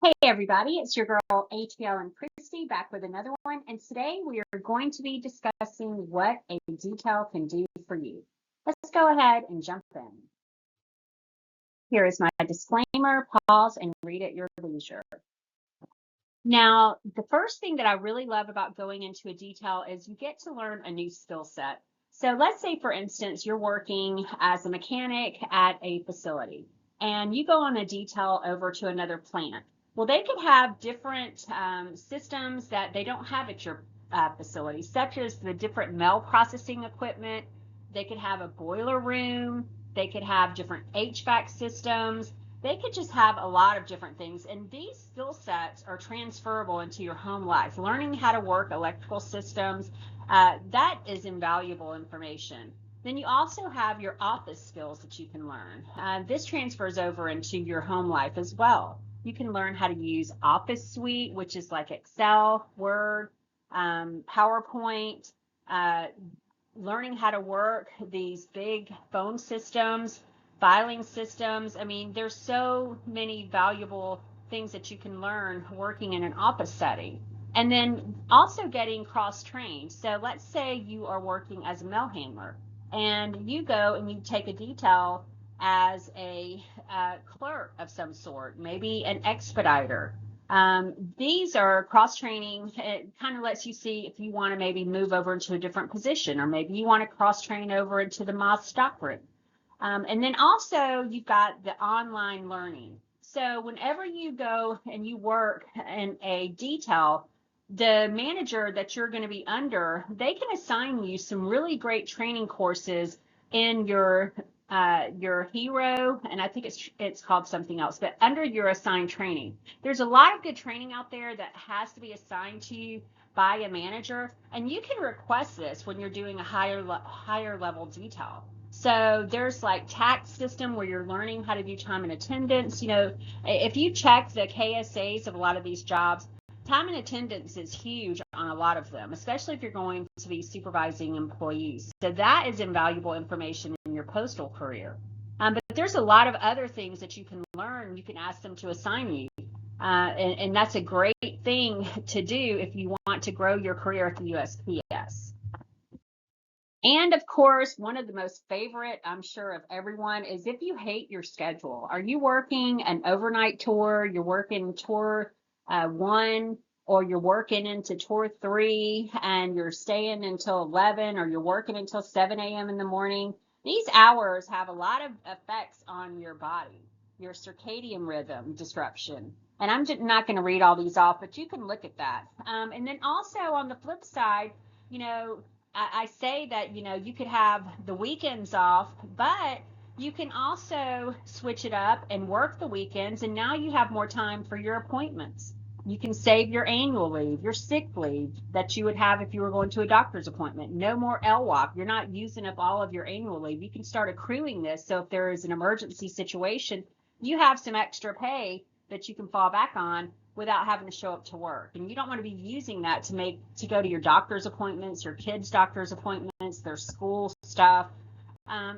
Hey everybody, it's your girl ATL'n Christy back with another one, and today we are going to be discussing what a detail can do for you. Let's go ahead and jump in. Here is my disclaimer. Pause and read at your leisure. Now, the first thing that I really love about going into a detail is you get to learn a new skill set. So let's say, for instance, you're working as a mechanic at a facility and you go on a detail over to another plant. Well, they could have different systems that they don't have at your facility, such as the different mail processing equipment. They could have a boiler room. They could have different HVAC systems. They could just have a lot of different things. And these skill sets are transferable into your home life. Learning how to work electrical systems, that is invaluable information. Then you also have your office skills that you can learn. This transfers over into your home life as well. You can learn how to use Office Suite, which is like Excel, Word, PowerPoint, uh, learning how to work these big phone systems, filing systems. I mean, there's so many valuable things that you can learn working in an office setting. And then also getting cross-trained. So let's say you are working as a mail handler and you go and you take a detail as a clerk of some sort, maybe an expediter. These are cross training. It kind of lets you see if you want to maybe move over into a different position, or maybe you want to cross train over into the Moth stockroom. And then also you've got the online learning. So whenever you go and you work in a detail, the manager that you're going to be under, they can assign you some really great training courses in your hero, and I think it's called something else, but under your assigned training. There's a lot of good training out there that has to be assigned to you by a manager, and you can request this when you're doing a higher level detail. So there's like tax system where you're learning how to do time and attendance. You know, if you check the KSAs of a lot of these jobs, time and attendance is huge on a lot of them, especially if you're going to be supervising employees. So that is invaluable information in your postal career. But there's a lot of other things that you can learn. You can ask them to assign you. And that's a great thing to do if you want to grow your career at the USPS. And of course, one of the most favorite, I'm sure, of everyone is if you hate your schedule. Are you working an overnight tour? You're working tour one, or you're working into tour three and you're staying until 11, or you're working until 7 a.m. in the morning. These hours have a lot of effects on your body, your circadian rhythm disruption. And I'm just not going to read all these off, but you can look at that. And then also on the flip side, you know, I say that, you know, you could have the weekends off, but you can also switch it up and work the weekends, and now you have more time for your appointments. You can save your annual leave, your sick leave that you would have if you were going to a doctor's appointment. No more LWOP. You're not using up all of your annual leave. You can start accruing this, so if there is an emergency situation, you have some extra pay that you can fall back on without having to show up to work. And you don't want to be using that to go to your doctor's appointments, your kids' doctor's appointments, their school stuff.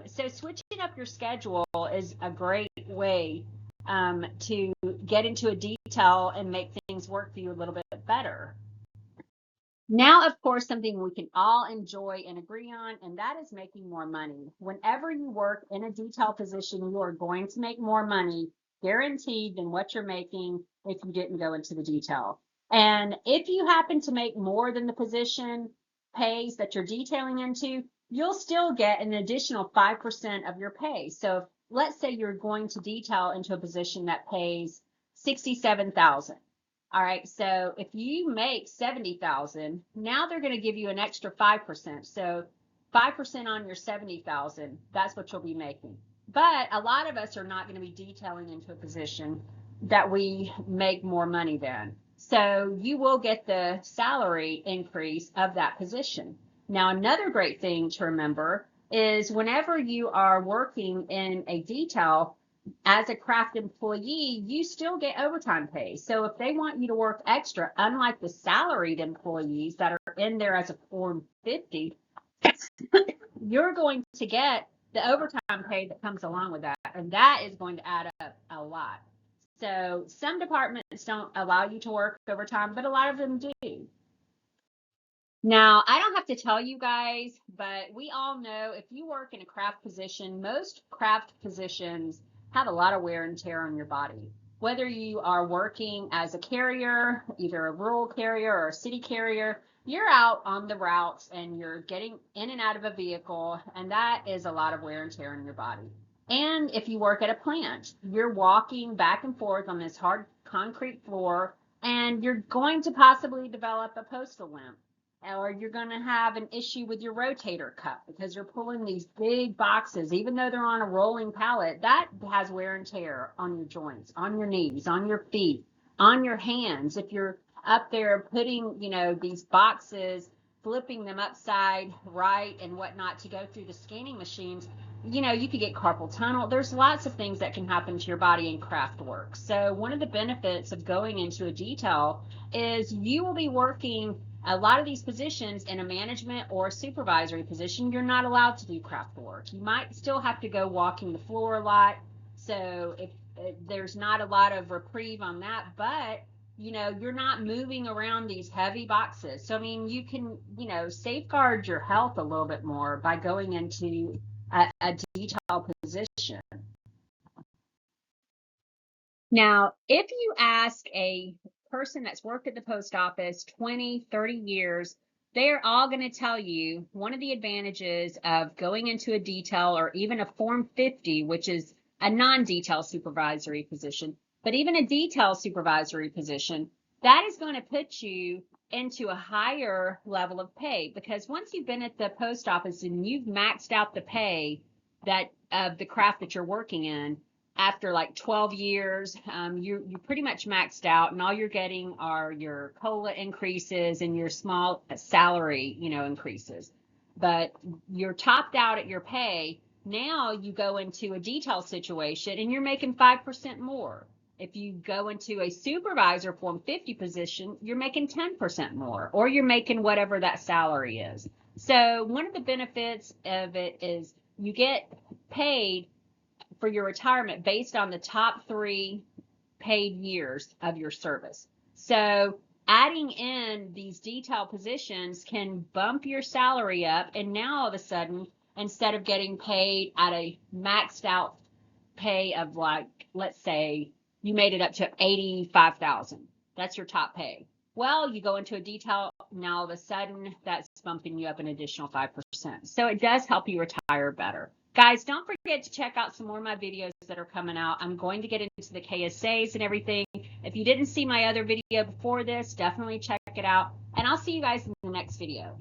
So switching up your schedule is a great way to get into a detail and make things work for you a little bit better. Now, of course, something we can all enjoy and agree on, and that is making more money. Whenever you work in a detail position, you are going to make more money, guaranteed, than what you're making if you didn't go into the detail. And if you happen to make more than the position pays that you're detailing into, you'll still get an additional 5% of your pay. So let's say you're going to detail into a position that pays 67,000. All right, so if you make 70,000, now they're going to give you an extra 5%. So 5% on your 70,000, that's what you'll be making. But a lot of us are not going to be detailing into a position that we make more money than. So you will get the salary increase of that position. Now, another great thing to remember is whenever you are working in a detail, as a craft employee, you still get overtime pay. So if they want you to work extra, unlike the salaried employees that are in there as a Form 50, you're going to get the overtime pay that comes along with that. And that is going to add up a lot. So some departments don't allow you to work overtime, but a lot of them do. Now, I don't have to tell you guys, but we all know if you work in a craft position, most craft positions have a lot of wear and tear on your body. Whether you are working as a carrier, either a rural carrier or a city carrier, you're out on the routes and you're getting in and out of a vehicle, and that is a lot of wear and tear on your body. And if you work at a plant, you're walking back and forth on this hard concrete floor, and you're going to possibly develop a postal limp, or you're going to have an issue with your rotator cuff because you're pulling these big boxes, even though they're on a rolling pallet. That has wear and tear on your joints, on your knees, on your feet, on your hands. If you're up there putting, these boxes, flipping them upside right and whatnot to go through the scanning machines, you could get carpal tunnel. There's lots of things that can happen to your body in craft work. So one of the benefits of going into a detail is you will be working a lot of these positions in a management or supervisory position. You're not allowed to do craft work. You might still have to go walking the floor a lot. So if there's not a lot of reprieve on that, but you're not moving around these heavy boxes. So, I mean, you can, safeguard your health a little bit more by going into a detail position. Now, if you ask a person that's worked at the post office 20, 30 years, they're all going to tell you one of the advantages of going into a detail or even a Form 50, which is a non-detail supervisory position, but even a detail supervisory position, that is going to put you into a higher level of pay, because once you've been at the post office and you've maxed out the pay that of the craft that you're working in, after like 12 years, you're pretty much maxed out, and all you're getting are your COLA increases and your small salary, increases. But you're topped out at your pay. Now you go into a detail situation and you're making 5% more. If you go into a supervisor Form 50 position, you're making 10% more, or you're making whatever that salary is. So one of the benefits of it is you get paid for your retirement based on the top 3 paid years of your service. So adding in these detail positions can bump your salary up, and now all of a sudden, instead of getting paid at a maxed out pay of, like, let's say you made it up to $85,000, that's your top pay. Well, you go into a detail, now all of a sudden that's bumping you up an additional 5%. So it does help you retire better. Guys, don't forget to check out some more of my videos that are coming out. I'm going to get into the KSAs and everything. If you didn't see my other video before this, definitely check it out. And I'll see you guys in the next video.